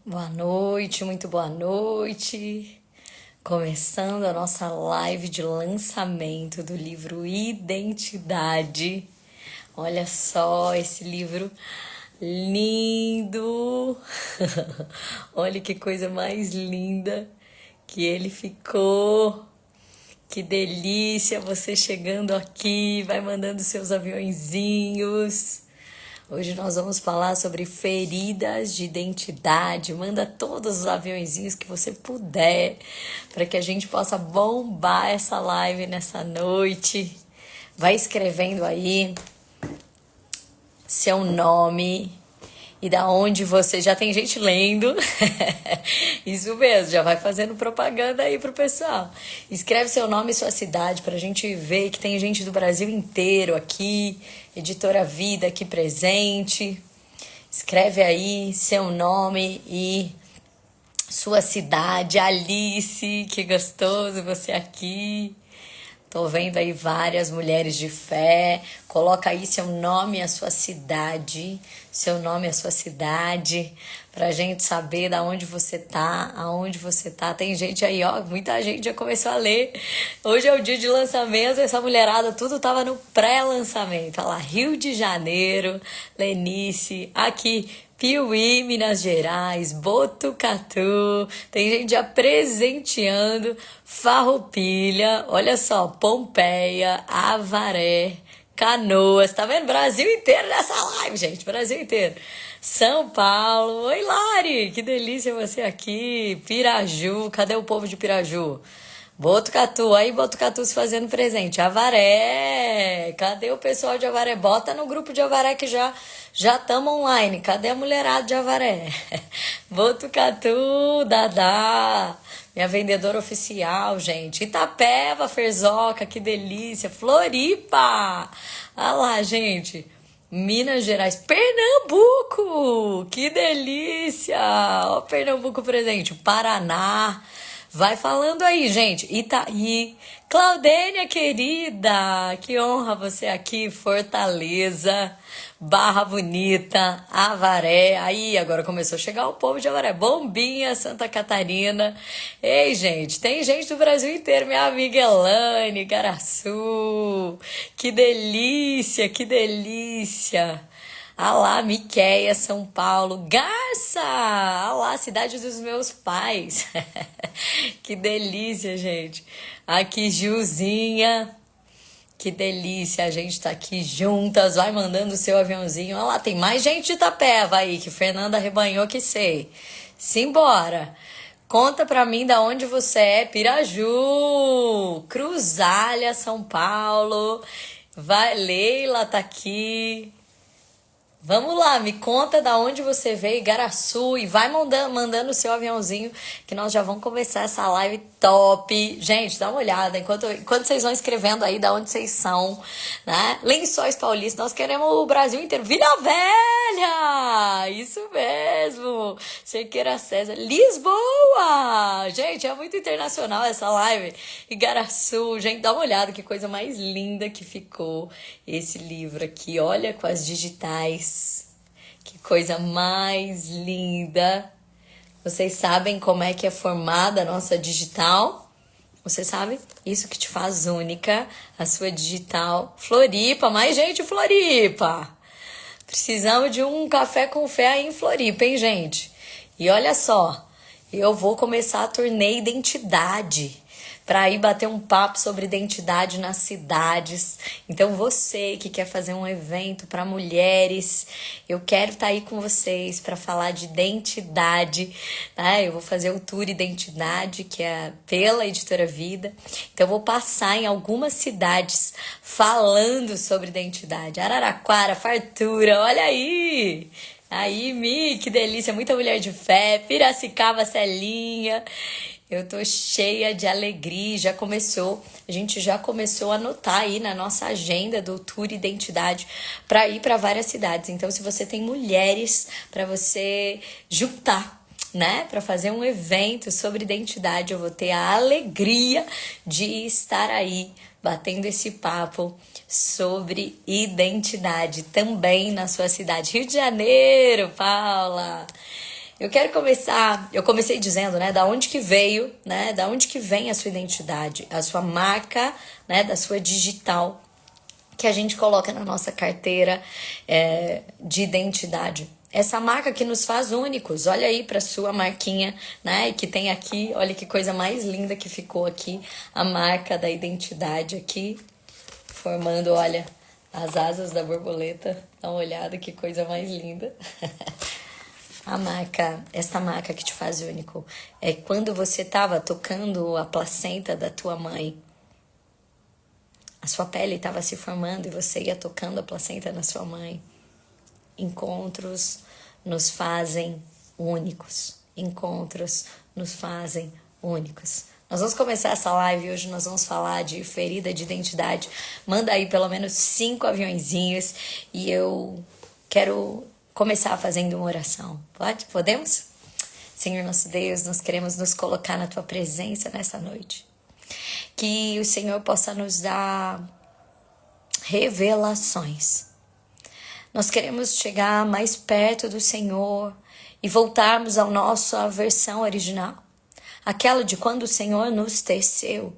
Boa noite, muito boa noite. Começando a nossa live de lançamento do livro Identidade. Olha só esse livro lindo. Olha que coisa mais linda que ele ficou. Que delícia você chegando aqui, vai mandando seus aviõezinhos. Hoje nós vamos falar sobre feridas de identidade. Manda todos os aviõezinhos que você puder para que a gente possa bombar essa live nessa noite. Vai escrevendo aí seu nome e da onde você... Já tem gente lendo. Isso mesmo, já vai fazendo propaganda aí pro pessoal. Escreve seu nome e sua cidade pra gente ver que tem gente do Brasil inteiro aqui. Editora Vida aqui presente. Escreve aí seu nome e sua cidade. Alice, que gostoso você aqui. Tô vendo aí várias mulheres de fé. Coloca aí seu nome e a sua cidade. Seu nome e a sua cidade. Pra gente saber da onde você tá, aonde você tá. Tem gente aí, ó, muita gente já começou a ler. Hoje é o dia de lançamento, essa mulherada tudo tava no pré-lançamento. Olha lá, Rio de Janeiro, Lenice, aqui, Piuí, Minas Gerais, Botucatu, tem gente já presenteando, Farroupilha, olha só, Pompeia, Avaré, Canoas, tá vendo? Brasil inteiro nessa live, gente, Brasil inteiro. São Paulo, oi Lari, que delícia você aqui, Piraju, cadê o povo de Piraju? Botucatu, aí Botucatu se fazendo presente. Avaré, cadê o pessoal de Avaré? Bota no grupo de Avaré que já estamos online. Cadê a mulherada de Avaré? Botucatu, Dadá, minha vendedora oficial, gente. Itapeva, Ferzoca, que delícia. Floripa, olha lá, gente. Minas Gerais, Pernambuco, que delícia. Ó, Pernambuco presente. Paraná. Vai falando aí, gente. Itaí, Claudênia querida, que honra você aqui, Fortaleza, Barra Bonita, Avaré. Aí, agora começou a chegar o povo de Avaré. Bombinha, Santa Catarina. Ei, gente, tem gente do Brasil inteiro. Minha amiga Elane, Garaçu. Que delícia, que delícia. Ah lá, Miquéia, São Paulo. Garça! Ah lá, cidade dos meus pais. Que delícia, gente. Aqui, Gilzinha. Que delícia, a gente tá aqui juntas. Vai mandando o seu aviãozinho. Olha lá, tem mais gente de Itapeva aí, que Fernanda arrebanhou que sei. Simbora. Conta pra mim da onde você é. Piraju, Cruzalha, São Paulo. Vai, Leila tá aqui. Vamos lá, me conta da onde você veio, Igaraçu, e vai mandando o seu aviãozinho, que nós já vamos começar essa live top. Gente, dá uma olhada, enquanto vocês vão escrevendo aí da onde vocês são, né? Lençóis Paulistas, nós queremos o Brasil inteiro. Vila Velha! Isso mesmo! Cerqueira César, Lisboa! Gente, é muito internacional essa live. Igaraçu, gente, dá uma olhada, que coisa mais linda que ficou esse livro aqui. Olha com as digitais. Que coisa mais linda. Vocês sabem como é que é formada a nossa digital? Você sabe? Isso que te faz única, a sua digital. Floripa, mais gente, Floripa. Precisamos de um café com fé aí em Floripa, hein, gente? E olha só, eu vou começar a turnê Identidade, para ir bater um papo sobre identidade nas cidades. Então você que quer fazer um evento para mulheres, eu quero estar aí com vocês para falar de identidade, tá? Eu vou fazer o Tour Identidade, que é pela Editora Vida. Então eu vou passar em algumas cidades falando sobre identidade. Araraquara, Fartura, olha aí! Aí, Mi, que delícia, muita mulher de fé. Piracicaba, Celinha. Eu tô cheia de alegria, a gente já começou a anotar aí na nossa agenda do Tour Identidade para ir para várias cidades. Então, se você tem mulheres para você juntar, né, para fazer um evento sobre identidade, eu vou ter a alegria de estar aí batendo esse papo sobre identidade também na sua cidade. Rio de Janeiro, Paula. eu quero começar, eu comecei dizendo, né, da onde que veio, né, da onde que vem a sua identidade, a sua marca, né, da sua digital, que a gente coloca na nossa carteira de identidade. Essa marca que nos faz únicos. Olha aí para sua marquinha, né? E que tem aqui, olha que coisa mais linda que ficou aqui, a marca da identidade aqui, formando, olha, as asas da borboleta. Dá uma olhada, que coisa mais linda. A marca, esta marca que te faz único, é quando você estava tocando a placenta da tua mãe. A sua pele estava se formando e você ia tocando a placenta na sua mãe. Encontros nos fazem únicos. Encontros nos fazem únicos. Nós vamos começar essa live hoje, nós vamos falar de ferida de identidade. Manda aí pelo menos 5 aviõezinhos e eu quero começar fazendo uma oração. Pode? Podemos? Senhor nosso Deus, nós queremos nos colocar na tua presença nessa noite. Que o Senhor possa nos dar revelações. Nós queremos chegar mais perto do Senhor e voltarmos à nossa versão original, aquela de quando o Senhor nos teceu.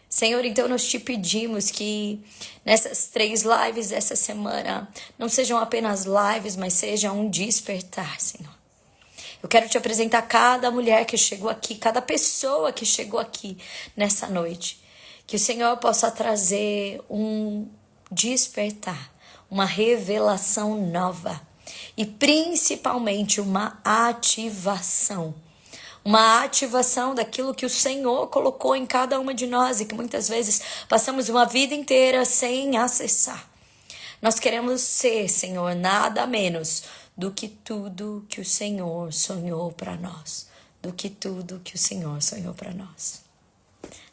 Senhor, então nós te pedimos que nessas 3 lives dessa semana não sejam apenas lives, mas sejam um despertar, Senhor. Eu quero te apresentar cada mulher que chegou aqui, cada pessoa que chegou aqui nessa noite. Que o Senhor possa trazer um despertar, uma revelação nova e principalmente uma ativação. Uma ativação daquilo que o Senhor colocou em cada uma de nós e que muitas vezes passamos uma vida inteira sem acessar. Nós queremos ser, Senhor, nada menos do que tudo que o Senhor sonhou para nós. Do que tudo que o Senhor sonhou para nós.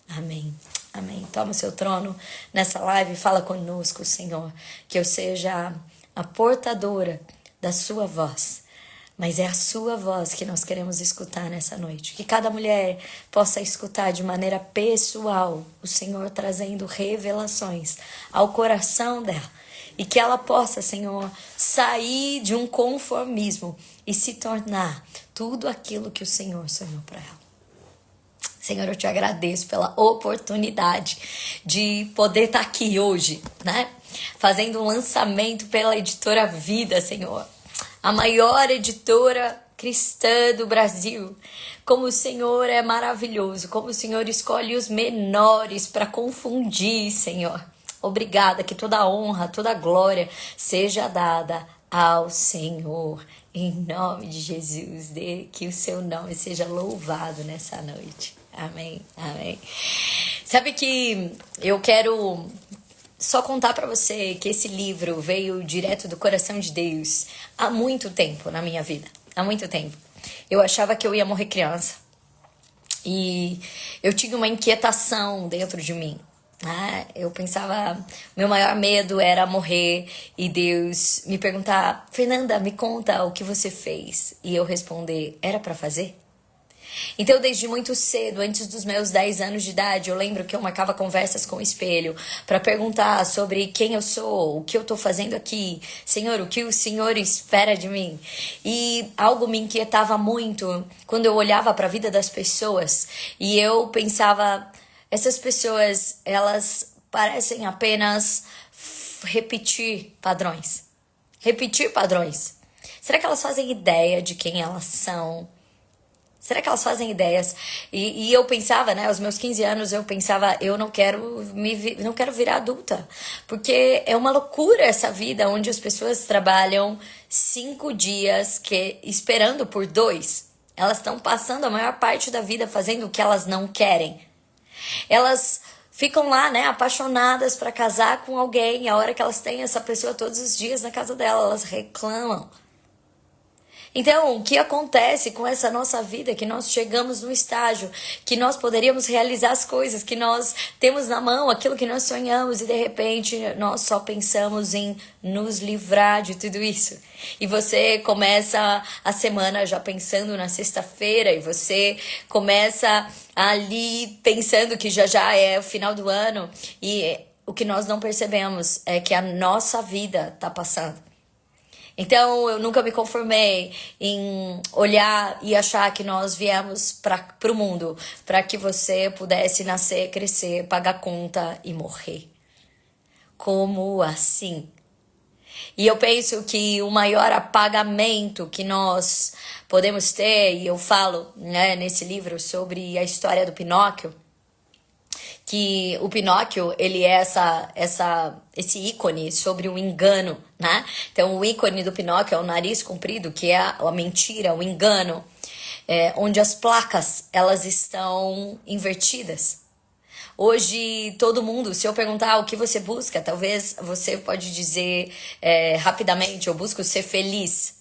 Amém. Amém. Toma o seu trono nessa live e fala conosco, Senhor. Que eu seja a portadora da sua voz. Mas é a sua voz que nós queremos escutar nessa noite. Que cada mulher possa escutar de maneira pessoal o Senhor trazendo revelações ao coração dela. E que ela possa, Senhor, sair de um conformismo e se tornar tudo aquilo que o Senhor sonhou para ela. Senhor, eu te agradeço pela oportunidade de poder estar aqui hoje, né? Fazendo um lançamento pela editora Vida, Senhor. A maior editora cristã do Brasil. Como o Senhor é maravilhoso, como o Senhor escolhe os menores para confundir, Senhor. Obrigada, que toda a honra, toda a glória seja dada ao Senhor. Em nome de Jesus, que o seu nome seja louvado nessa noite. Amém, amém. Sabe que eu quero só contar pra você que esse livro veio direto do coração de Deus há muito tempo na minha vida. Há muito tempo. Eu achava que eu ia morrer criança. E eu tinha uma inquietação dentro de mim. Eu pensava, meu maior medo era morrer e Deus me perguntar, Fernanda, me conta o que você fez. E eu responder, era pra fazer? Então, desde muito cedo, antes dos meus 10 anos de idade, eu lembro que eu marcava conversas com o espelho para perguntar sobre quem eu sou, o que eu tô fazendo aqui, Senhor, o que o Senhor espera de mim. E algo me inquietava muito quando eu olhava para a vida das pessoas e eu pensava, essas pessoas, elas parecem apenas repetir padrões. Repetir padrões. Será que elas fazem ideia de quem elas são? Será que elas fazem ideias? E eu pensava, né, aos meus 15 anos, eu pensava, eu não quero virar adulta. Porque é uma loucura essa vida onde as pessoas trabalham 5 dias esperando por 2. Elas estão passando a maior parte da vida fazendo o que elas não querem. Elas ficam lá, né, apaixonadas para casar com alguém. A hora que elas têm essa pessoa todos os dias na casa dela, elas reclamam. Então, o que acontece com essa nossa vida? Que nós chegamos no estágio que nós poderíamos realizar as coisas, que nós temos na mão aquilo que nós sonhamos e de repente nós só pensamos em nos livrar de tudo isso. E você começa a semana já pensando na sexta-feira e você começa ali pensando que já é o final do ano e o que nós não percebemos é que a nossa vida está passando. Então eu nunca me conformei em olhar e achar que nós viemos para o mundo para que você pudesse nascer, crescer, pagar conta e morrer. Como assim? E eu penso que o maior apagamento que nós podemos ter, e eu falo, né, nesse livro sobre a história do Pinóquio, que o Pinóquio, ele é esse ícone sobre o engano, né? Então, o ícone do Pinóquio é o nariz comprido, que é a mentira, o engano, onde as placas, elas estão invertidas. Hoje, todo mundo, se eu perguntar o que você busca, talvez você pode dizer rapidamente, eu busco ser feliz.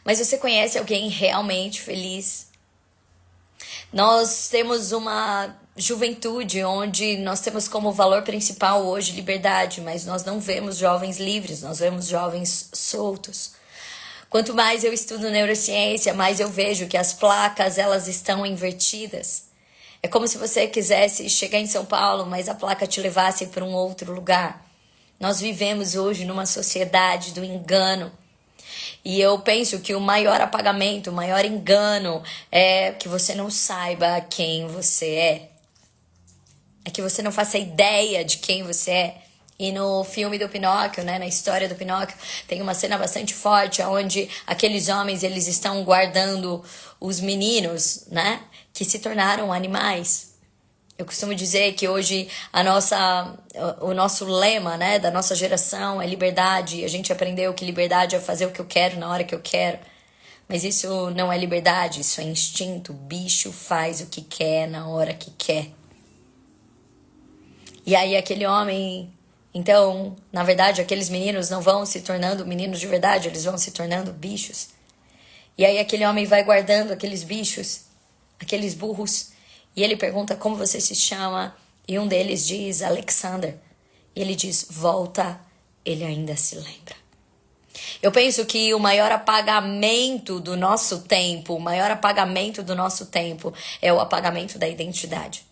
Mas você conhece alguém realmente feliz? Nós temos uma juventude onde nós temos como valor principal hoje liberdade, mas nós não vemos jovens livres, nós vemos jovens soltos. Quanto mais eu estudo neurociência, mais eu vejo que as placas, elas estão invertidas. É como se você quisesse chegar em São Paulo, mas a placa te levasse para um outro lugar. Nós vivemos hoje numa sociedade do engano. E eu penso que o maior apagamento, o maior engano é que você não saiba quem você é. É que você não faça ideia de quem você é. E no filme do Pinóquio, né, na história do Pinóquio, tem uma cena bastante forte onde aqueles homens, eles estão guardando os meninos, né, que se tornaram animais. Eu costumo dizer que hoje o nosso lema, né, da nossa geração é liberdade. A gente aprendeu que liberdade é fazer o que eu quero na hora que eu quero. Mas isso não é liberdade, isso é instinto. O bicho faz o que quer na hora que quer. E aí aquele homem... Então, na verdade, aqueles meninos não vão se tornando meninos de verdade, eles vão se tornando bichos. E aí aquele homem vai guardando aqueles bichos, aqueles burros, e ele pergunta como você se chama, e um deles diz Alexander. E ele diz, volta, ele ainda se lembra. Eu penso que o maior apagamento do nosso tempo, é o apagamento da identidade.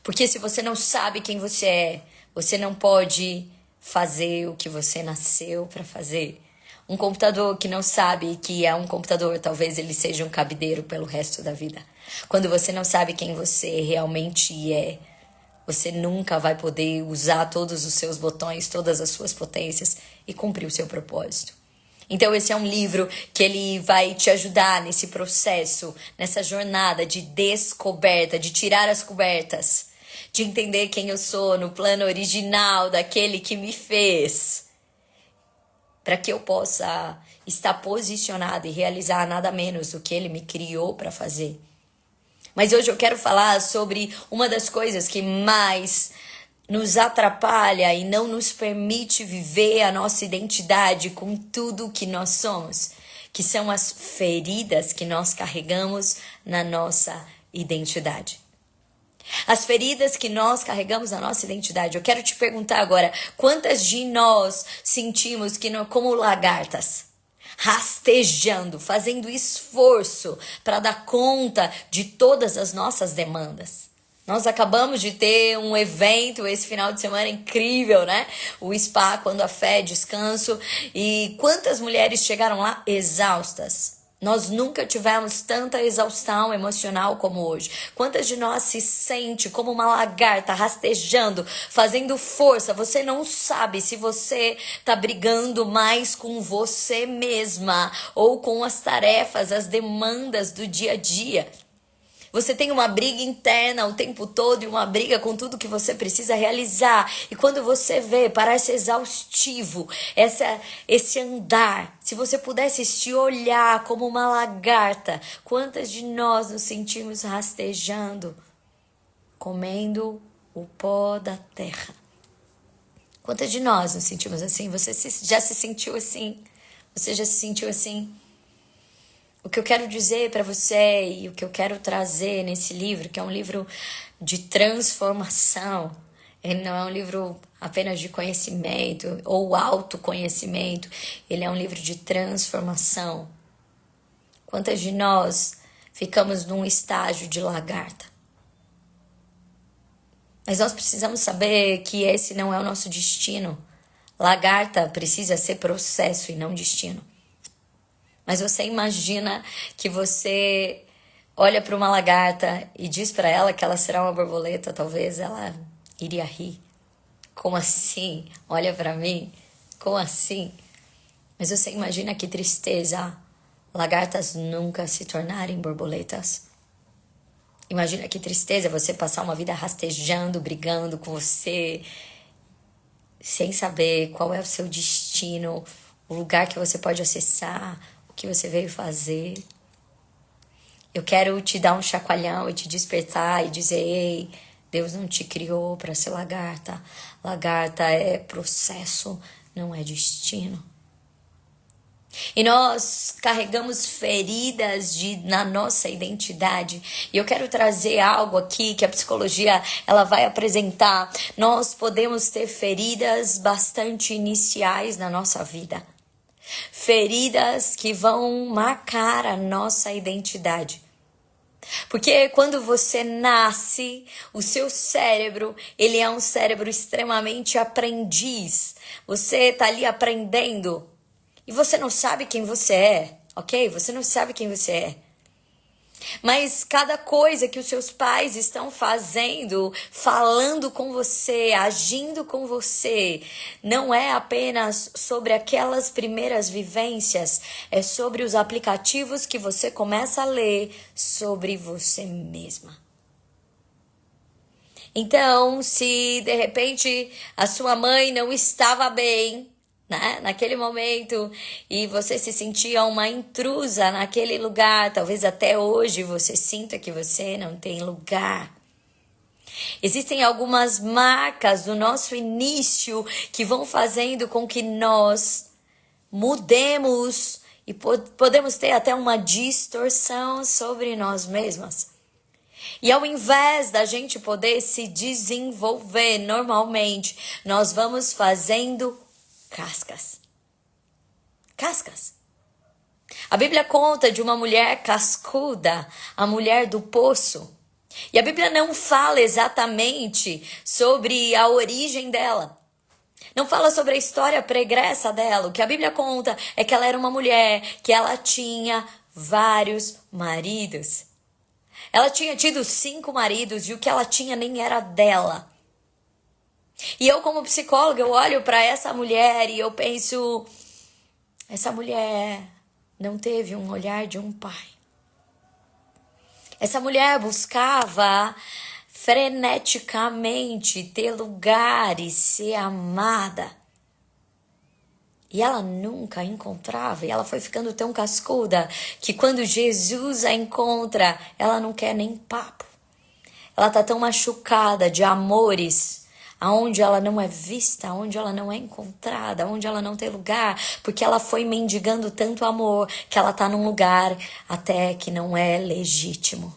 Porque se você não sabe quem você é, você não pode fazer o que você nasceu para fazer. Um computador que não sabe que é um computador, talvez ele seja um cabideiro pelo resto da vida. Quando você não sabe quem você realmente é, você nunca vai poder usar todos os seus botões, todas as suas potências e cumprir o seu propósito. Então esse é um livro que ele vai te ajudar nesse processo, nessa jornada de descoberta, de tirar as cobertas, de entender quem eu sou no plano original daquele que me fez, para que eu possa estar posicionada e realizar nada menos do que ele me criou para fazer. Mas hoje eu quero falar sobre uma das coisas que mais nos atrapalha e não nos permite viver a nossa identidade com tudo que nós somos, que são as feridas que nós carregamos na nossa identidade. As feridas que nós carregamos na nossa identidade. Eu quero te perguntar agora, quantas de nós sentimos que nós, como lagartas, rastejando, fazendo esforço para dar conta de todas as nossas demandas? Nós acabamos de ter um evento esse final de semana incrível, né? O Spa, Quando a Fé, Descanso. E quantas mulheres chegaram lá exaustas? Nós nunca tivemos tanta exaustão emocional como hoje. Quantas de nós se sente como uma lagarta rastejando, fazendo força? Você não sabe se você está brigando mais com você mesma ou com as tarefas, as demandas do dia a dia. Você tem uma briga interna o tempo todo e uma briga com tudo que você precisa realizar. E quando você vê, parece exaustivo esse andar. Se você pudesse se olhar como uma lagarta, quantas de nós nos sentimos rastejando, comendo o pó da terra? Quantas de nós nos sentimos assim? Você já se sentiu assim? Você já se sentiu assim? O que eu quero dizer para você e o que eu quero trazer nesse livro, que é um livro de transformação, ele não é um livro apenas de conhecimento ou autoconhecimento, ele é um livro de transformação. Quantas de nós ficamos num estágio de lagarta? Mas nós precisamos saber que esse não é o nosso destino. Lagarta precisa ser processo e não destino. Mas você imagina que você olha para uma lagarta e diz para ela que ela será uma borboleta, talvez ela iria rir. Como assim? Olha para mim. Como assim? Mas você imagina que tristeza lagartas nunca se tornarem borboletas. Imagina que tristeza você passar uma vida rastejando, brigando com você, sem saber qual é o seu destino, o lugar que você pode acessar, o que você veio fazer. Eu quero te dar um chacoalhão e te despertar e dizer: ei, Deus não te criou para ser lagarta. Lagarta é processo, não é destino. E nós carregamos feridas na nossa identidade. E eu quero trazer algo aqui que a psicologia ela vai apresentar. Nós podemos ter feridas bastante iniciais na nossa vida. Feridas que vão marcar a nossa identidade. Porque quando você nasce, o seu cérebro, ele é um cérebro extremamente aprendiz. Você está ali aprendendo e você não sabe quem você é, ok? Você não sabe quem você é. Mas cada coisa que os seus pais estão fazendo, falando com você, agindo com você, não é apenas sobre aquelas primeiras vivências, é sobre os aplicativos que você começa a ler sobre você mesma. Então, se de repente a sua mãe não estava bem, naquele momento, e você se sentia uma intrusa naquele lugar, talvez até hoje você sinta que você não tem lugar. Existem algumas marcas do nosso início que vão fazendo com que nós mudemos e podemos ter até uma distorção sobre nós mesmas. E ao invés da gente poder se desenvolver normalmente, nós vamos fazendo cascas. Cascas. A Bíblia conta de uma mulher cascuda, a mulher do poço. E a Bíblia não fala exatamente sobre a origem dela. Não fala sobre a história pregressa dela. O que a Bíblia conta é que ela era uma mulher, que ela tinha vários maridos. Ela tinha tido 5 maridos e o que ela tinha nem era dela. E eu, como psicóloga, eu olho para essa mulher e eu penso: essa mulher não teve um olhar de um pai. Essa mulher buscava freneticamente ter lugar e ser amada. E ela nunca encontrava, e ela foi ficando tão cascuda que quando Jesus a encontra, ela não quer nem papo. Ela tá tão machucada de amores, aonde ela não é vista, aonde ela não é encontrada, aonde ela não tem lugar, porque ela foi mendigando tanto amor que ela tá num lugar até que não é legítimo.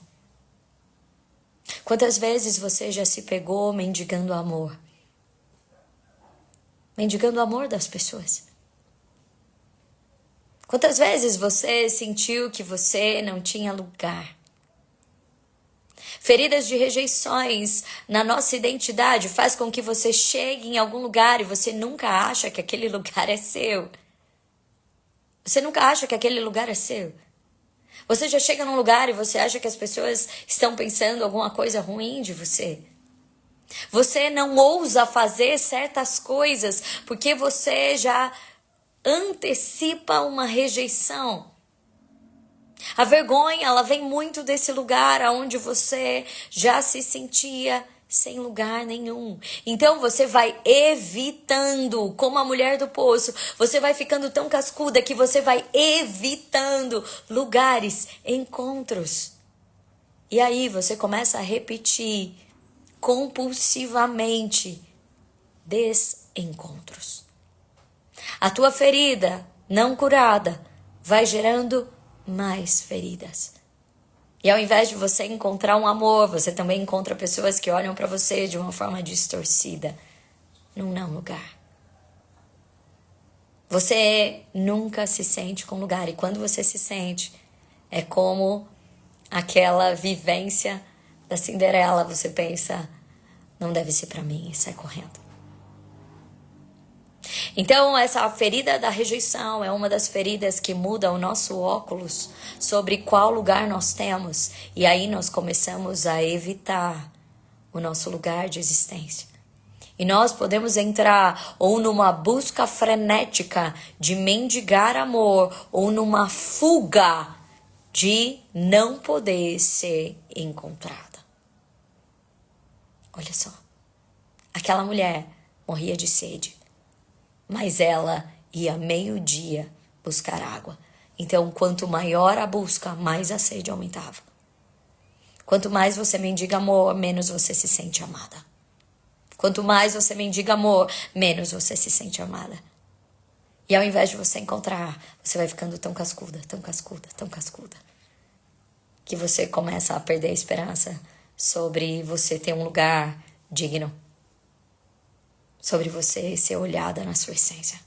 Quantas vezes você já se pegou mendigando amor? Mendigando o amor das pessoas. Quantas vezes você sentiu que você não tinha lugar? Feridas de rejeições na nossa identidade faz com que você chegue em algum lugar e você nunca acha que aquele lugar é seu. Você nunca acha que aquele lugar é seu. Você já chega num lugar e você acha que as pessoas estão pensando alguma coisa ruim de você. Você não ousa fazer certas coisas porque você já antecipa uma rejeição. A vergonha, ela vem muito desse lugar onde você já se sentia sem lugar nenhum. Então você vai evitando, como a mulher do poço, você vai ficando tão cascuda que você vai evitando lugares, encontros. E aí você começa a repetir compulsivamente desencontros. A tua ferida não curada vai gerando mais feridas. E ao invés de você encontrar um amor, você também encontra pessoas que olham para você de uma forma distorcida, num não lugar. Você nunca se sente com lugar. E quando você se sente, é como aquela vivência da Cinderela. Você pensa: não deve ser para mim, e sai correndo. Então, essa ferida da rejeição é uma das feridas que muda o nosso óculos sobre qual lugar nós temos. E aí nós começamos a evitar o nosso lugar de existência. E nós podemos entrar ou numa busca frenética de mendigar amor, ou numa fuga de não poder ser encontrada. Olha só, aquela mulher morria de sede, mas ela ia meio-dia buscar água. Então, quanto maior a busca, mais a sede aumentava. Quanto mais você mendiga amor, menos você se sente amada. Quanto mais você mendiga amor, menos você se sente amada. E ao invés de você encontrar, você vai ficando tão cascuda, tão cascuda, tão cascuda, que você começa a perder a esperança sobre você ter um lugar digno, sobre você ser olhada na sua essência,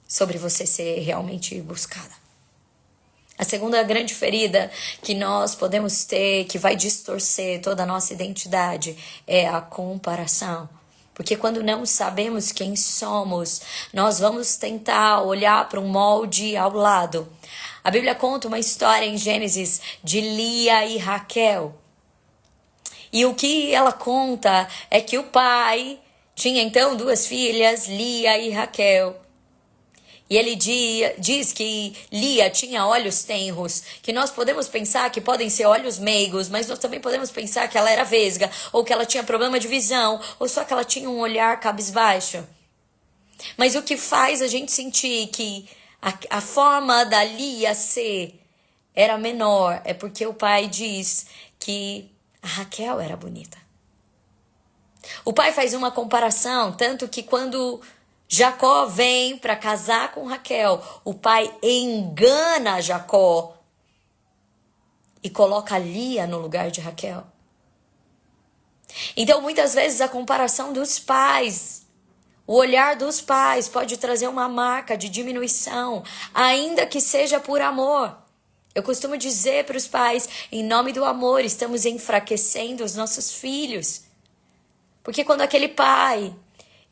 sobre você ser realmente buscada. A segunda grande ferida que nós podemos ter, que vai distorcer toda a nossa identidade, é a comparação. Porque quando não sabemos quem somos, nós vamos tentar olhar para um molde ao lado. A Bíblia conta uma história em Gênesis de Lia e Raquel. E o que ela conta é que o pai tinha então duas filhas, Lia e Raquel. E ele diz que Lia tinha olhos tenros, que nós podemos pensar que podem ser olhos meigos, mas nós também podemos pensar que ela era vesga, ou que ela tinha problema de visão, ou só que ela tinha um olhar cabisbaixo. Mas o que faz a gente sentir que a forma da Lia ser era menor é porque o pai diz que a Raquel era bonita. O pai faz uma comparação, tanto que quando Jacó vem para casar com Raquel, o pai engana Jacó e coloca Lia no lugar de Raquel. Então, muitas vezes, a comparação dos pais, o olhar dos pais pode trazer uma marca de diminuição, ainda que seja por amor. Eu costumo dizer para os pais, em nome do amor, estamos enfraquecendo os nossos filhos. Porque quando aquele pai,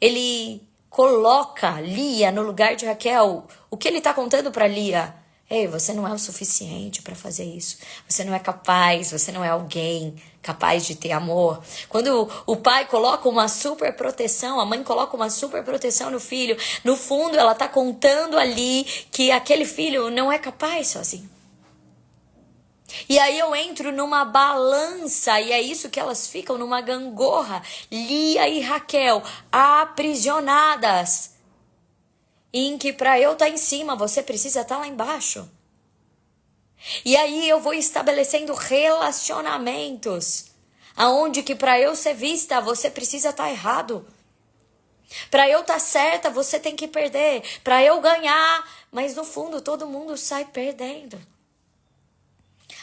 ele coloca Lia no lugar de Raquel, o que ele está contando para Lia? Ei, você não é o suficiente para fazer isso. Você não é capaz, você não é alguém capaz de ter amor. Quando o pai coloca uma super proteção, a mãe coloca uma super proteção no filho, no fundo ela está contando ali que aquele filho não é capaz sozinho. E aí eu entro numa balança, e é isso que elas ficam, numa gangorra. Lia e Raquel, aprisionadas. Em que para eu estar em cima, você precisa estar lá embaixo. E aí eu vou estabelecendo relacionamentos, aonde que para eu ser vista, você precisa estar errado. Para eu estar certa, você tem que perder. Para eu ganhar, mas no fundo todo mundo sai perdendo.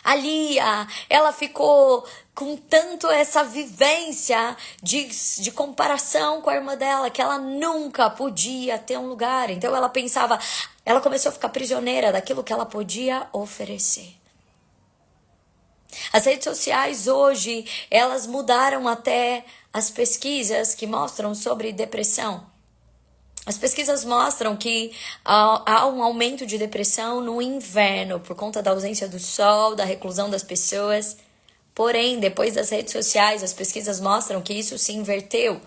A Lia, ela ficou com tanto essa vivência de comparação com a irmã dela, que ela nunca podia ter um lugar. Então ela pensava, ela começou a ficar prisioneira daquilo que ela podia oferecer. As redes sociais hoje, elas mudaram até as pesquisas que mostram sobre depressão. As pesquisas mostram que há um aumento de depressão no inverno por conta da ausência do sol, da reclusão das pessoas. Porém, depois das redes sociais, as pesquisas mostram que isso se inverteu.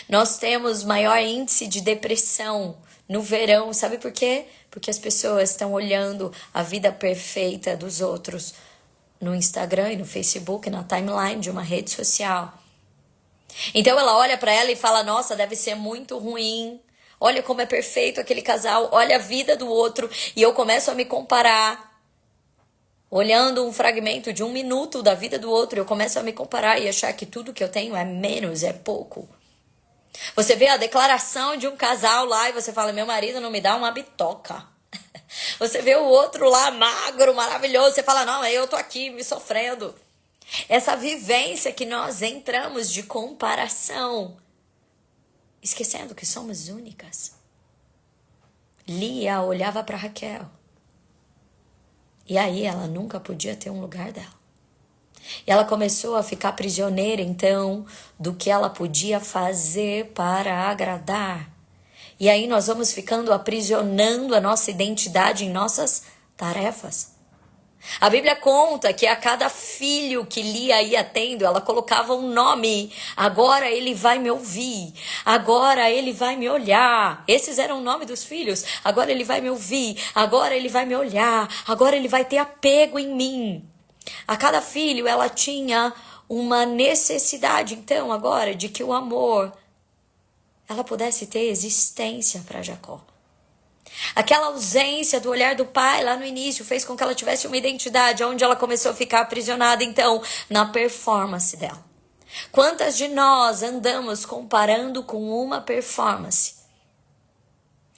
Nós temos maior índice de depressão no verão. Sabe por quê? Porque as pessoas estão olhando a vida perfeita dos outros no Instagram e no Facebook, na timeline de uma rede social. Então ela olha para ela e fala, nossa, deve ser muito ruim. Olha como é perfeito aquele casal, olha a vida do outro. E eu começo a me comparar. Olhando um fragmento de 1 minuto da vida do outro, eu começo a me comparar e achar que tudo que eu tenho é menos, é pouco. Você vê a declaração de um casal lá e você fala, meu marido não me dá uma bitoca. Você vê o outro lá magro, maravilhoso, você fala, não, eu tô aqui me sofrendo. Essa vivência que nós entramos de comparação, esquecendo que somos únicas. Lia olhava para Raquel. E aí ela nunca podia ter um lugar dela. E ela começou a ficar prisioneira, então, do que ela podia fazer para agradar. E aí nós vamos ficando aprisionando a nossa identidade em nossas tarefas. A Bíblia conta que a cada filho que Lia ia tendo, ela colocava um nome. Agora ele vai me ouvir. Agora ele vai me olhar. Esses eram o nome dos filhos. Agora ele vai me ouvir. Agora ele vai me olhar. Agora ele vai ter apego em mim. A cada filho ela tinha uma necessidade, então, agora, de que o amor ela pudesse ter existência para Jacó. Aquela ausência do olhar do pai lá no início fez com que ela tivesse uma identidade onde ela começou a ficar aprisionada, então, na performance dela. Quantas de nós andamos comparando com uma performance?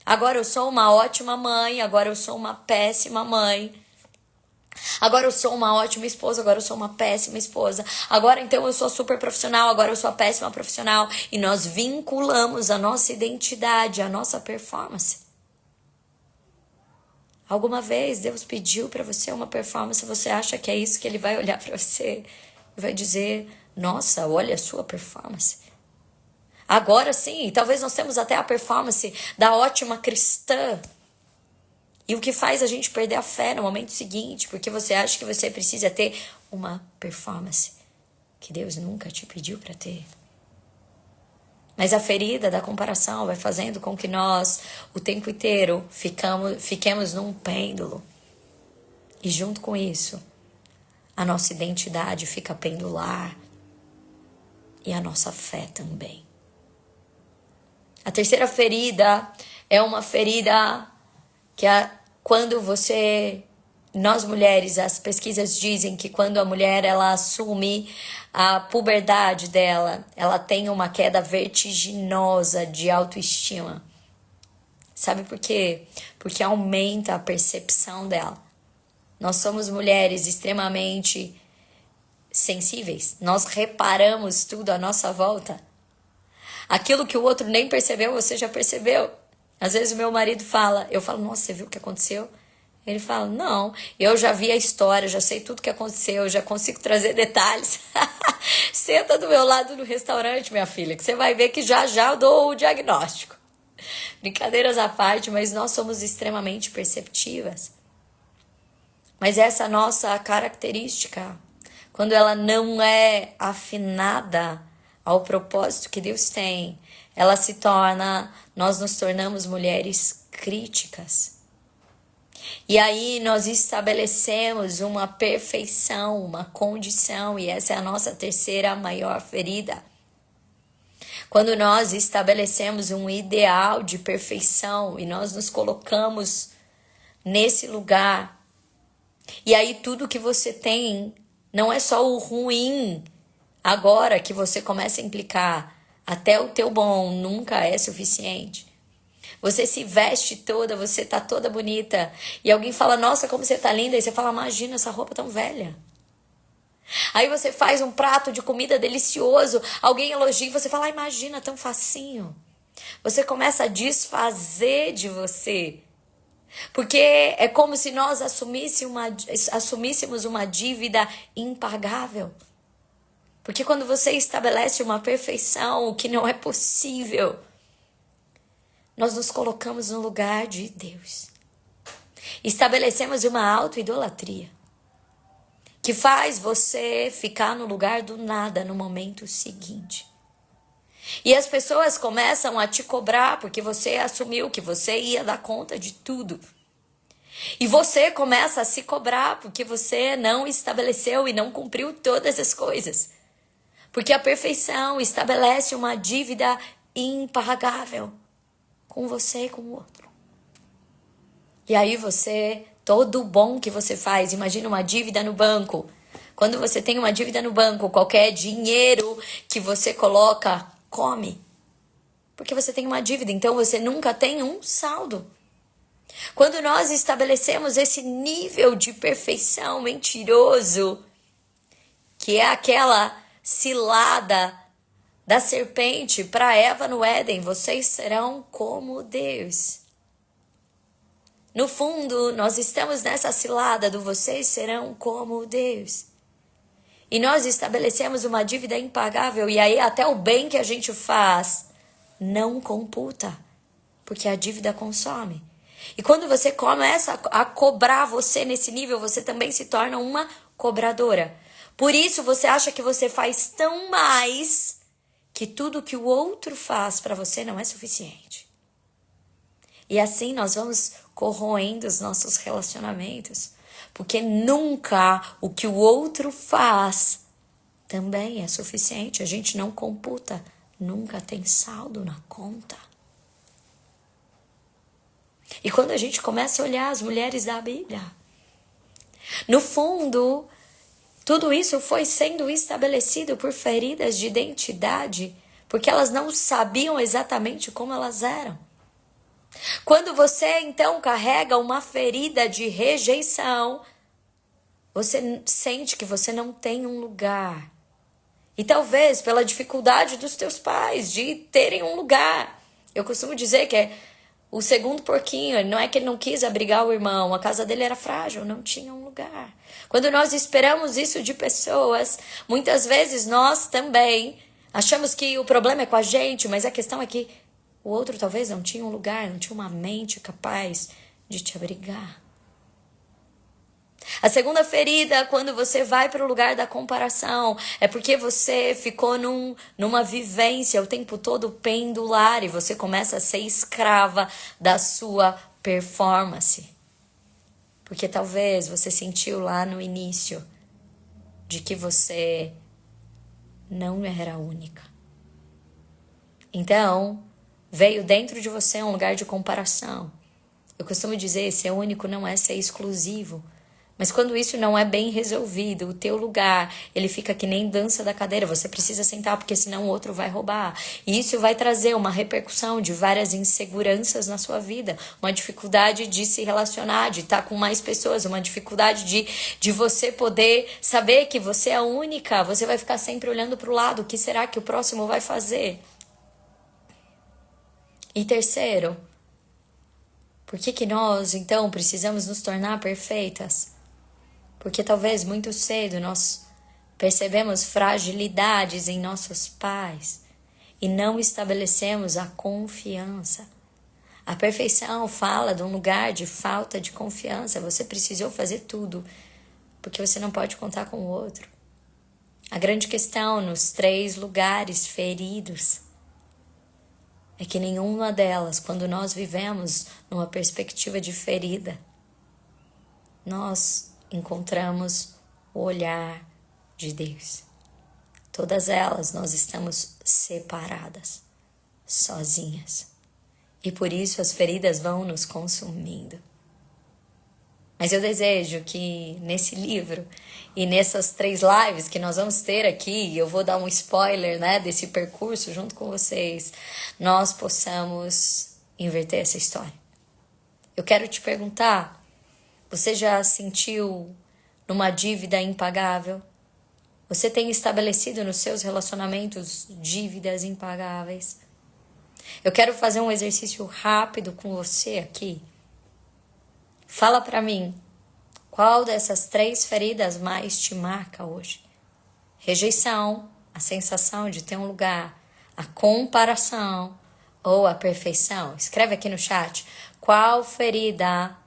Agora eu sou uma ótima mãe, agora eu sou uma péssima mãe. Agora eu sou uma ótima esposa, agora eu sou uma péssima esposa. Agora então eu sou super profissional, agora eu sou a péssima profissional. E nós vinculamos a nossa identidade, a nossa performance. Alguma vez Deus pediu para você uma performance, você acha que é isso que ele vai olhar para você e vai dizer, nossa, olha a sua performance. Agora sim, talvez nós temos até a performance da ótima cristã. E o que faz a gente perder a fé no momento seguinte, porque você acha que você precisa ter uma performance que Deus nunca te pediu para ter. Mas a ferida da comparação vai fazendo com que nós, o tempo inteiro, fiquemos num pêndulo. E junto com isso, a nossa identidade fica pendular. E a nossa fé também. A terceira ferida é uma ferida que quando nós mulheres, as pesquisas dizem que quando a mulher ela assume a puberdade dela, ela tem uma queda vertiginosa de autoestima. Sabe por quê? Porque aumenta a percepção dela. Nós somos mulheres extremamente sensíveis. Nós reparamos tudo à nossa volta. Aquilo que o outro nem percebeu, você já percebeu. Às vezes o meu marido fala, eu falo, nossa, você viu o que aconteceu? Ele fala, não, eu já vi a história, já sei tudo o que aconteceu, já consigo trazer detalhes. Senta do meu lado no restaurante, minha filha, que você vai ver que já eu dou o diagnóstico. Brincadeiras à parte, mas nós somos extremamente perceptivas. Mas essa nossa característica, quando ela não é afinada ao propósito que Deus tem, nós nos tornamos mulheres críticas. E aí nós estabelecemos uma perfeição, uma condição, e essa é a nossa terceira maior ferida. Quando nós estabelecemos um ideal de perfeição e nós nos colocamos nesse lugar, e aí tudo que você tem não é só o ruim, agora que você começa a implicar, até o teu bom nunca é suficiente. Você se veste toda, você tá toda bonita. E alguém fala, nossa, como você tá linda. E você fala, imagina essa roupa tão velha. Aí você faz um prato de comida delicioso. Alguém elogia e você fala, imagina, tão facinho. Você começa a desfazer de você. Porque é como se nós assumíssemos uma dívida impagável. Porque quando você estabelece uma perfeição, o que não é possível, nós nos colocamos no lugar de Deus. Estabelecemos uma auto-idolatria que faz você ficar no lugar do nada no momento seguinte. E as pessoas começam a te cobrar porque você assumiu que você ia dar conta de tudo. E você começa a se cobrar porque você não estabeleceu e não cumpriu todas as coisas. Porque a perfeição estabelece uma dívida impagável com você e com o outro. E aí todo o bom que você faz, imagina uma dívida no banco. Quando você tem uma dívida no banco, qualquer dinheiro que você coloca, come. Porque você tem uma dívida, então você nunca tem um saldo. Quando nós estabelecemos esse nível de perfeição mentiroso, que é aquela cilada da serpente para Eva no Éden, vocês serão como Deus. No fundo, nós estamos nessa cilada do vocês serão como Deus. E nós estabelecemos uma dívida impagável, e aí até o bem que a gente faz não computa. Porque a dívida consome. E quando você começa a cobrar você nesse nível, você também se torna uma cobradora. Por isso você acha que você faz tão mais que tudo que o outro faz para você não é suficiente. E assim nós vamos corroendo os nossos relacionamentos. Porque nunca o que o outro faz também é suficiente. A gente não computa. Nunca tem saldo na conta. E quando a gente começa a olhar as mulheres da Bíblia, no fundo, tudo isso foi sendo estabelecido por feridas de identidade, porque elas não sabiam exatamente como elas eram. Quando você então carrega uma ferida de rejeição, você sente que você não tem um lugar. E talvez pela dificuldade dos teus pais de terem um lugar. Eu costumo dizer que é o segundo porquinho, não é que ele não quis abrigar o irmão, a casa dele era frágil, não tinha um lugar. Quando nós esperamos isso de pessoas, muitas vezes nós também achamos que o problema é com a gente, mas a questão é que o outro talvez não tinha um lugar, não tinha uma mente capaz de te abrigar. A segunda ferida, quando você vai para o lugar da comparação, é porque você ficou numa vivência o tempo todo pendular e você começa a ser escrava da sua performance. Porque talvez você sentiu lá no início de que você não era única. Então, veio dentro de você um lugar de comparação. Eu costumo dizer, ser único não é ser exclusivo. Mas quando isso não é bem resolvido, o teu lugar, ele fica que nem dança da cadeira. Você precisa sentar, porque senão o outro vai roubar. E isso vai trazer uma repercussão de várias inseguranças na sua vida. Uma dificuldade de se relacionar, de estar com mais pessoas. Uma dificuldade de você poder saber que você é a única. Você vai ficar sempre olhando para o lado. O que será que o próximo vai fazer? E terceiro, por que nós, então, precisamos nos tornar perfeitas? Porque talvez muito cedo nós percebemos fragilidades em nossos pais e não estabelecemos a confiança. A perfeição fala de um lugar de falta de confiança. Você precisou fazer tudo porque você não pode contar com o outro. A grande questão nos 3 lugares feridos é que nenhuma delas, quando nós vivemos numa perspectiva de ferida, nós encontramos o olhar de Deus. Todas elas nós estamos separadas, sozinhas. E por isso as feridas vão nos consumindo. Mas eu desejo que nesse livro e nessas 3 lives que nós vamos ter aqui, eu vou dar um spoiler, né, desse percurso junto com vocês, nós possamos inverter essa história. Eu quero te perguntar, você já sentiu numa dívida impagável? Você tem estabelecido nos seus relacionamentos dívidas impagáveis? Eu quero fazer um exercício rápido com você aqui. Fala pra mim, qual dessas 3 feridas mais te marca hoje? Rejeição, a sensação de ter um lugar, a comparação ou a perfeição? Escreve aqui no chat, qual ferida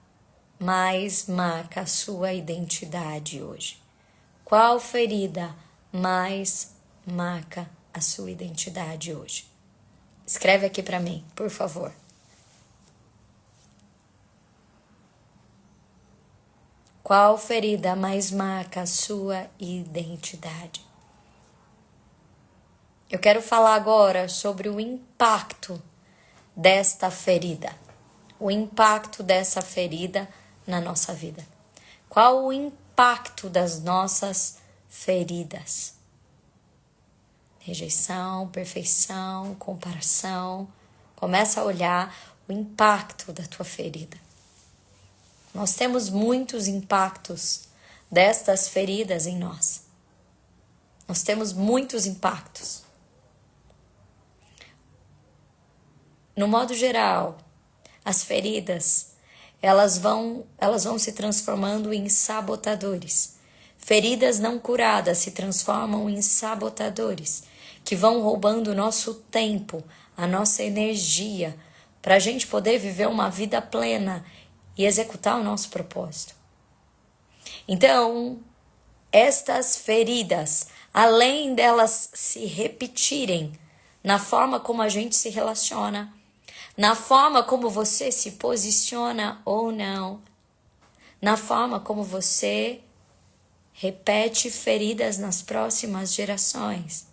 mais marca a sua identidade hoje? Qual ferida mais marca a sua identidade hoje? Escreve aqui pra mim, por favor. Qual ferida mais marca a sua identidade? Eu quero falar agora sobre o impacto desta ferida. O impacto dessa ferida na nossa vida. Qual o impacto das nossas feridas? Rejeição, perfeição, comparação. Começa a olhar o impacto da tua ferida. Nós temos muitos impactos destas feridas em nós. Nós temos muitos impactos. No modo geral, as feridas, elas vão se transformando em sabotadores. Feridas não curadas se transformam em sabotadores, que vão roubando o nosso tempo, a nossa energia, para a gente poder viver uma vida plena e executar o nosso propósito. Então, estas feridas, além delas se repetirem na forma como a gente se relaciona, na forma como você se posiciona ou não, na forma como você repete feridas nas próximas gerações.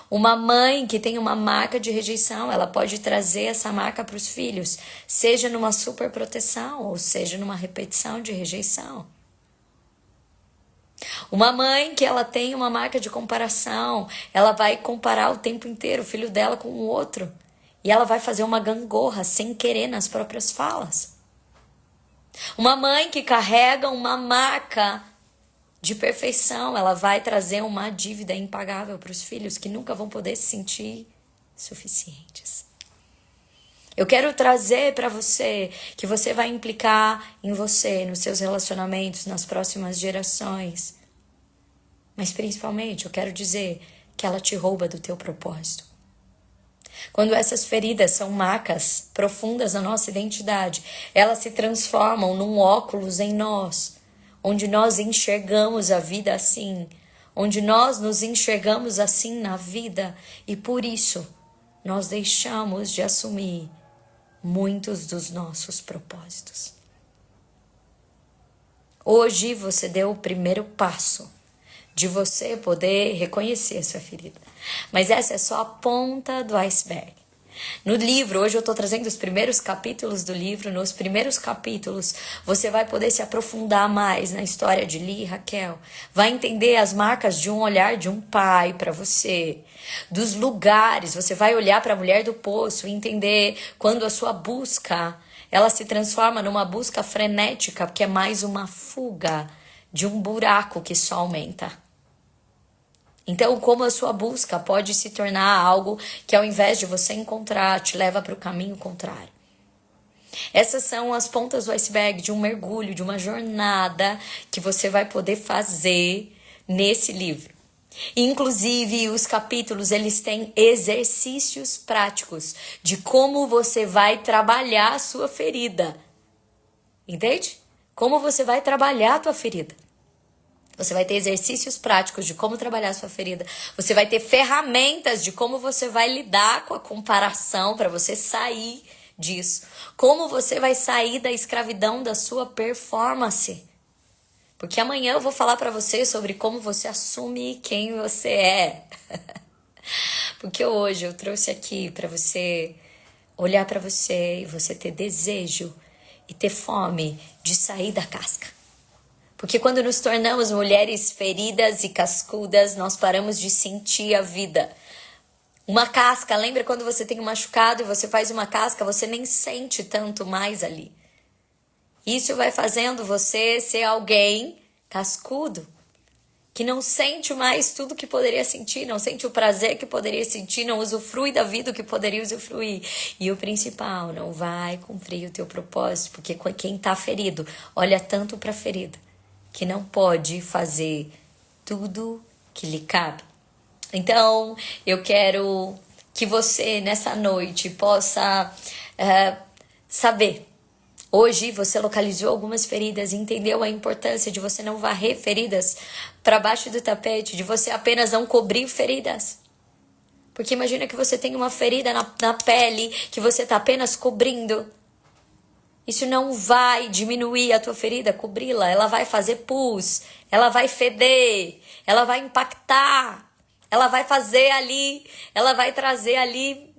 Uma mãe que tem uma marca de rejeição, ela pode trazer essa marca para os filhos, seja numa superproteção ou seja numa repetição de rejeição. Uma mãe que ela tem uma marca de comparação, ela vai comparar o tempo inteiro o filho dela com o outro. E ela vai fazer uma gangorra sem querer nas próprias falas. Uma mãe que carrega uma marca de perfeição, ela vai trazer uma dívida impagável para os filhos que nunca vão poder se sentir suficientes. Eu quero trazer para você que você vai implicar em você, nos seus relacionamentos, nas próximas gerações. Mas principalmente eu quero dizer que ela te rouba do teu propósito. Quando essas feridas são marcas profundas na nossa identidade, elas se transformam num óculos em nós, onde nós enxergamos a vida assim, onde nós nos enxergamos assim na vida e por isso nós deixamos de assumir muitos dos nossos propósitos. Hoje você deu o primeiro passo de você poder reconhecer a sua ferida. Mas essa é só a ponta do iceberg. No livro, hoje eu estou trazendo os primeiros capítulos do livro. Nos primeiros capítulos, você vai poder se aprofundar mais na história de Lia e Raquel. Vai entender as marcas de um olhar de um pai para você. Dos lugares, você vai olhar para a mulher do poço e entender quando a sua busca, ela se transforma numa busca frenética, que é mais uma fuga de um buraco que só aumenta. Então, como a sua busca pode se tornar algo que, ao invés de você encontrar, te leva para o caminho contrário. Essas são as pontas do iceberg de um mergulho, de uma jornada que você vai poder fazer nesse livro. Inclusive, os capítulos, eles têm exercícios práticos de como você vai trabalhar a sua ferida. Entende? Como você vai trabalhar a tua ferida. Você vai ter exercícios práticos de como trabalhar a sua ferida. Você vai ter ferramentas de como você vai lidar com a comparação para você sair disso. Como você vai sair da escravidão da sua performance. Porque amanhã eu vou falar para você sobre como você assume quem você é. Porque hoje eu trouxe aqui para você olhar para você e você ter desejo e ter fome de sair da casca. Porque quando nos tornamos mulheres feridas e cascudas, nós paramos de sentir a vida. Uma casca, lembra quando você tem um machucado e você faz uma casca, você nem sente tanto mais ali. Isso vai fazendo você ser alguém cascudo, que não sente mais tudo que poderia sentir, não sente o prazer que poderia sentir, não usufrui da vida que poderia usufruir. E o principal, não vai cumprir o teu propósito, porque quem está ferido olha tanto para a ferida, que não pode fazer tudo que lhe cabe. Então, eu quero que você, nessa noite, possa saber. Hoje, você localizou algumas feridas, entendeu a importância de você não varrer feridas para baixo do tapete, de você apenas não cobrir feridas. Porque imagina que você tem uma ferida na pele que você está apenas cobrindo. Isso não vai diminuir a tua ferida, cobri-la. Ela vai fazer pus, ela vai feder, ela vai impactar, ela vai fazer ali, ela vai trazer ali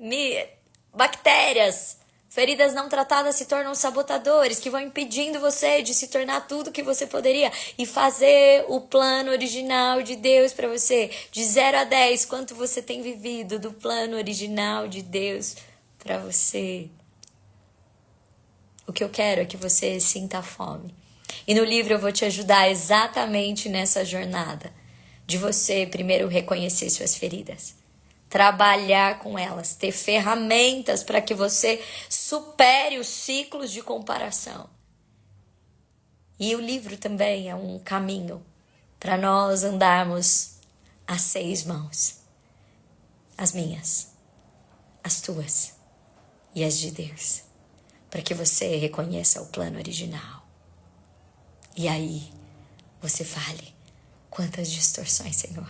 bactérias. Feridas não tratadas se tornam sabotadores, que vão impedindo você de se tornar tudo que você poderia e fazer o plano original de Deus para você. De 0 a 10, quanto você tem vivido do plano original de Deus para você? O que eu quero é que você sinta fome. E no livro eu vou te ajudar exatamente nessa jornada. De você primeiro reconhecer suas feridas. Trabalhar com elas. Ter ferramentas para que você supere os ciclos de comparação. E o livro também é um caminho para nós andarmos a 6 mãos. As minhas. As tuas. e as de Deus, para que você reconheça o plano original. E aí você fale: quantas distorções, Senhor,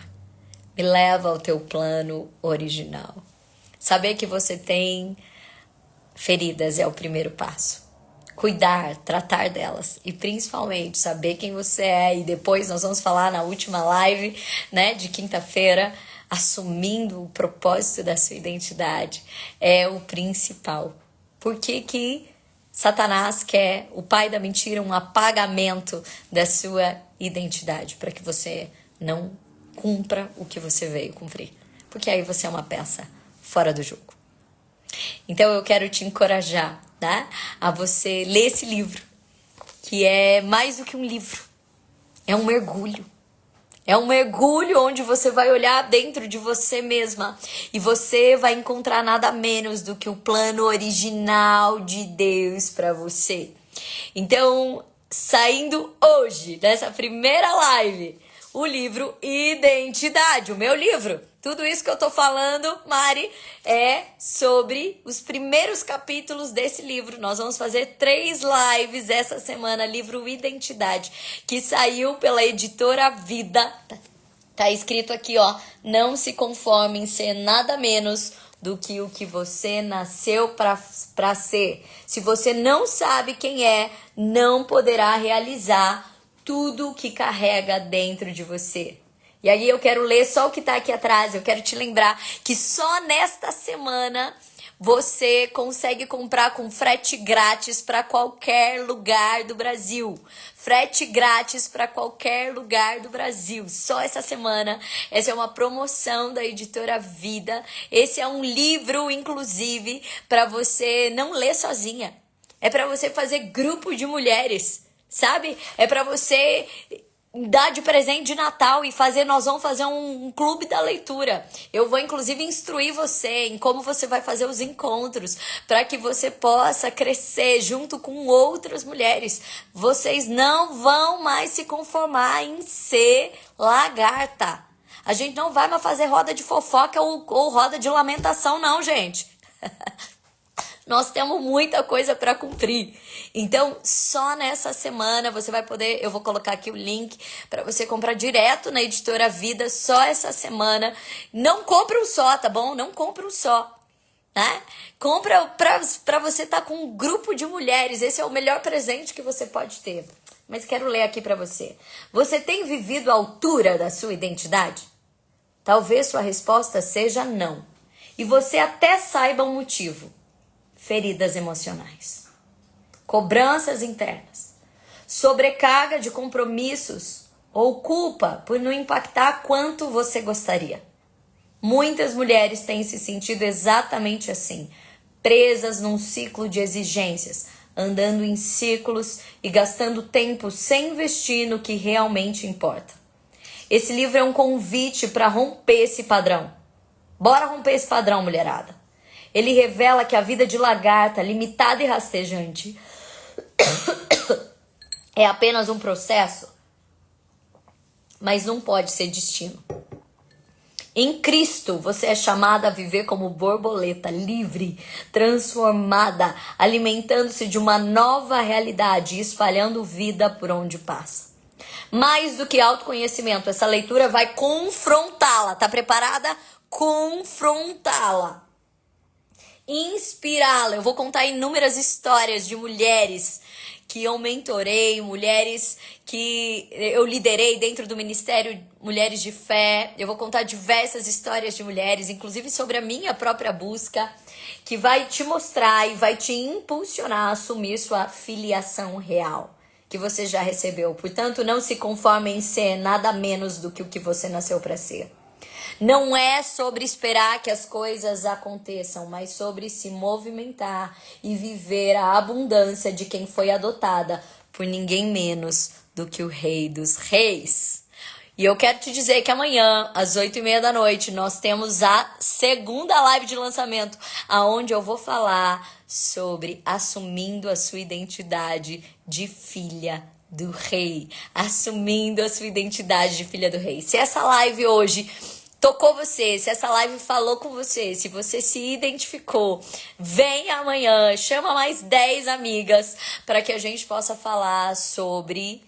me leva ao teu plano original. Saber que você tem feridas é o primeiro passo. Cuidar, tratar delas e principalmente saber quem você é. E depois nós vamos falar na última live, né, de quinta-feira, assumindo o propósito da sua identidade é o principal. Por que que Satanás quer, o pai da mentira, um apagamento da sua identidade? Para que você não cumpra o que você veio cumprir. Porque aí você é uma peça fora do jogo. Então eu quero te encorajar, tá, a você ler esse livro, que é mais do que um livro. É um mergulho. É um mergulho onde você vai olhar dentro de você mesma e você vai encontrar nada menos do que o plano original de Deus para você. Então, saindo hoje dessa primeira live, o livro Identidade, o meu livro. Tudo isso que eu tô falando, Mari, é sobre os primeiros capítulos desse livro. Nós vamos fazer 3 lives essa semana, livro Identidade, que saiu pela editora Vida. Tá escrito aqui, ó: não se conforme em ser nada menos do que o que você nasceu para ser. Se você não sabe quem é, não poderá realizar tudo o que carrega dentro de você. E aí eu quero ler só o que tá aqui atrás. Eu quero te lembrar que só nesta semana você consegue comprar com frete grátis para qualquer lugar do Brasil. Frete grátis para qualquer lugar do Brasil. Só essa semana. Essa é uma promoção da editora Vida. Esse é um livro, inclusive, para você não ler sozinha. É para você fazer grupo de mulheres, sabe? É para você dar de presente de Natal e nós vamos fazer um clube da leitura. Eu vou inclusive instruir você em como você vai fazer os encontros para que você possa crescer junto com outras mulheres. Vocês não vão mais se conformar em ser lagarta. A gente não vai mais fazer roda de fofoca ou roda de lamentação, não, gente. Nós temos muita coisa para cumprir. Então, só nessa semana você vai poder... Eu vou colocar aqui o link para você comprar direto na editora Vida. Só essa semana. Não compra um só, tá bom? Não compra um só. Né? Compra para você estar com um grupo de mulheres. Esse é o melhor presente que você pode ter. Mas quero ler aqui para você. Você tem vivido à altura da sua identidade? Talvez sua resposta seja não. E você até saiba o motivo. Feridas emocionais, cobranças internas, sobrecarga de compromissos ou culpa por não impactar quanto você gostaria. Muitas mulheres têm se sentido exatamente assim, presas num ciclo de exigências, andando em círculos e gastando tempo sem investir no que realmente importa. Esse livro é um convite para romper esse padrão. Bora romper esse padrão, mulherada. Ele revela que a vida de lagarta, limitada e rastejante, é apenas um processo, mas não pode ser destino. Em Cristo, você é chamada a viver como borboleta, livre, transformada, alimentando-se de uma nova realidade e espalhando vida por onde passa. Mais do que autoconhecimento, essa leitura vai confrontá-la. Tá preparada? Confrontá-la. Inspirá-la. Eu vou contar inúmeras histórias de mulheres que eu mentorei, mulheres que eu liderei dentro do Ministério Mulheres de Fé. Eu vou contar diversas histórias de mulheres, inclusive sobre a minha própria busca, que vai te mostrar e vai te impulsionar a assumir sua filiação real, que você já recebeu. Portanto, não se conforme em ser nada menos do que o que você nasceu para ser. Não é sobre esperar que as coisas aconteçam, mas sobre se movimentar e viver a abundância de quem foi adotada por ninguém menos do que o Rei dos Reis. E eu quero te dizer que amanhã, às 8h30 da noite, nós temos a segunda live de lançamento, aonde eu vou falar sobre assumindo a sua identidade de filha do rei. Assumindo a sua identidade de filha do rei. Se essa live hoje tocou você, se essa live falou com você, se você se identificou, vem amanhã, chama mais 10 amigas para que a gente possa falar sobre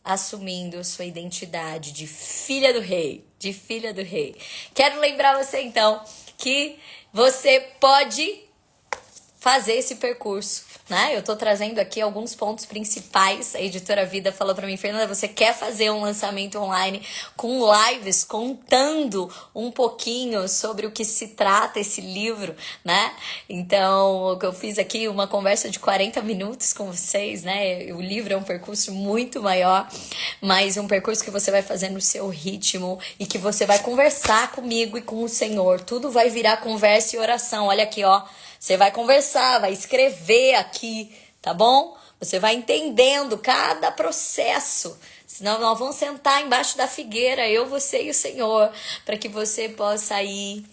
assumindo sua identidade de filha do rei, de filha do rei. Quero lembrar você então que você pode fazer esse percurso, né? Eu tô trazendo aqui alguns pontos principais. A Editora Vida falou pra mim, Fernanda, você quer fazer um lançamento online com lives contando um pouquinho sobre o que se trata esse livro, né? Então, eu fiz aqui uma conversa de 40 minutos com vocês, né? O livro é um percurso muito maior, mas um percurso que você vai fazer no seu ritmo e que você vai conversar comigo e com o Senhor. Tudo vai virar conversa e oração. Olha aqui, ó. Você vai conversar, vai escrever aqui, tá bom? Você vai entendendo cada processo. Senão nós vamos sentar embaixo da figueira, eu, você e o Senhor, para que você possa ir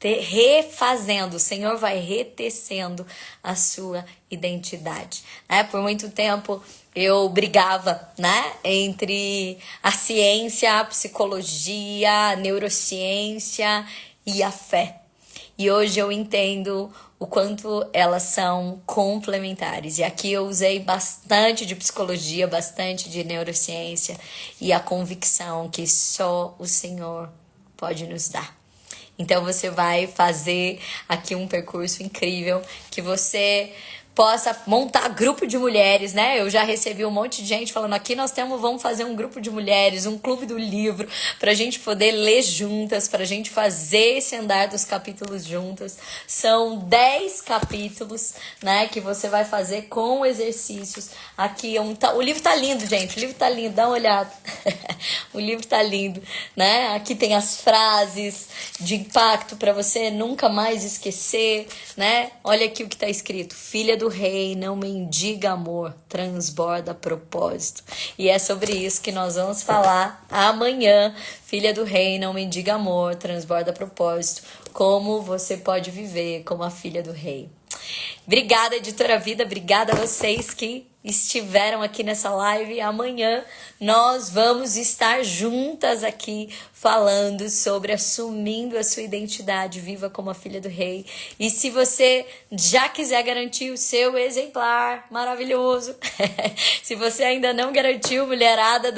refazendo. O Senhor vai retecendo a sua identidade, né? Por muito tempo eu brigava, né, entre a ciência, a psicologia, a neurociência e a fé. E hoje eu entendo o quanto elas são complementares. E aqui eu usei bastante de psicologia, bastante de neurociência e a convicção que só o Senhor pode nos dar. Então você vai fazer aqui um percurso incrível, que você possa montar grupo de mulheres, né? Eu já recebi um monte de gente falando aqui vamos fazer um grupo de mulheres, um clube do livro, pra gente poder ler juntas, pra gente fazer esse andar dos capítulos juntas. São 10 capítulos, né, que você vai fazer com exercícios. Aqui o livro tá lindo, gente, o livro tá lindo, dá uma olhada. O livro tá lindo, né? Aqui tem as frases de impacto pra você nunca mais esquecer, né? Olha aqui o que tá escrito: filha do rei, não mendiga amor, transborda propósito. E é sobre isso que nós vamos falar amanhã. Filha do rei, não mendiga amor, transborda propósito. Como você pode viver como a filha do rei. Obrigada, Editora Vida, obrigada a vocês que estiveram aqui nessa live. Amanhã nós vamos estar juntas aqui falando sobre assumindo a sua identidade, viva como a filha do rei. E se você já quiser garantir o seu exemplar maravilhoso, se você ainda não garantiu, mulherada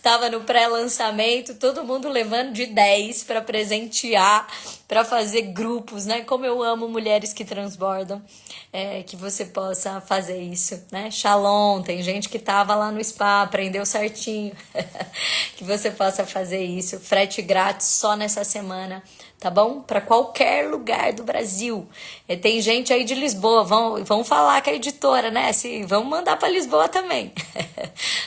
tava no pré-lançamento, todo mundo levando de 10 para presentear, para fazer grupos, né? Como eu amo mulheres que transbordam, que você possa fazer isso, né? Shalom, tem gente que tava lá no spa, aprendeu certinho, que você possa fazer isso. Frete grátis só nessa semana, tá bom? Para qualquer lugar do Brasil. Tem gente aí de Lisboa, vão falar com a editora, né? Vamos mandar para Lisboa também,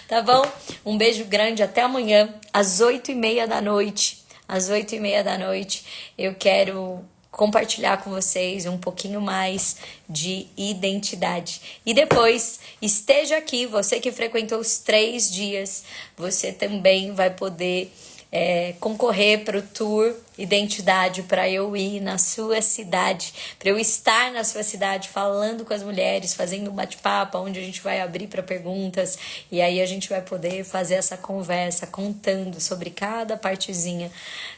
tá bom? Um beijo grande, até amanhã, às 8h30 da noite. Às 8h30 da noite, eu quero compartilhar com vocês um pouquinho mais de identidade. E depois, esteja aqui, você que frequentou os 3 dias, você também vai poder concorrer para o Tour Identidade, para eu ir na sua cidade, para eu estar na sua cidade falando com as mulheres, fazendo um bate-papo, onde a gente vai abrir para perguntas, e aí a gente vai poder fazer essa conversa contando sobre cada partezinha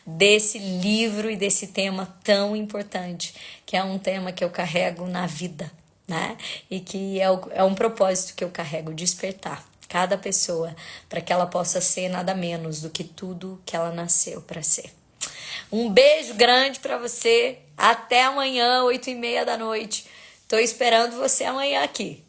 desse livro e desse tema tão importante, que é um tema que eu carrego na vida, né? E que é um propósito que eu carrego, despertar cada pessoa para que ela possa ser nada menos do que tudo que ela nasceu para ser. Um beijo grande para você. Até amanhã, 8h30 da noite. Tô esperando você amanhã aqui.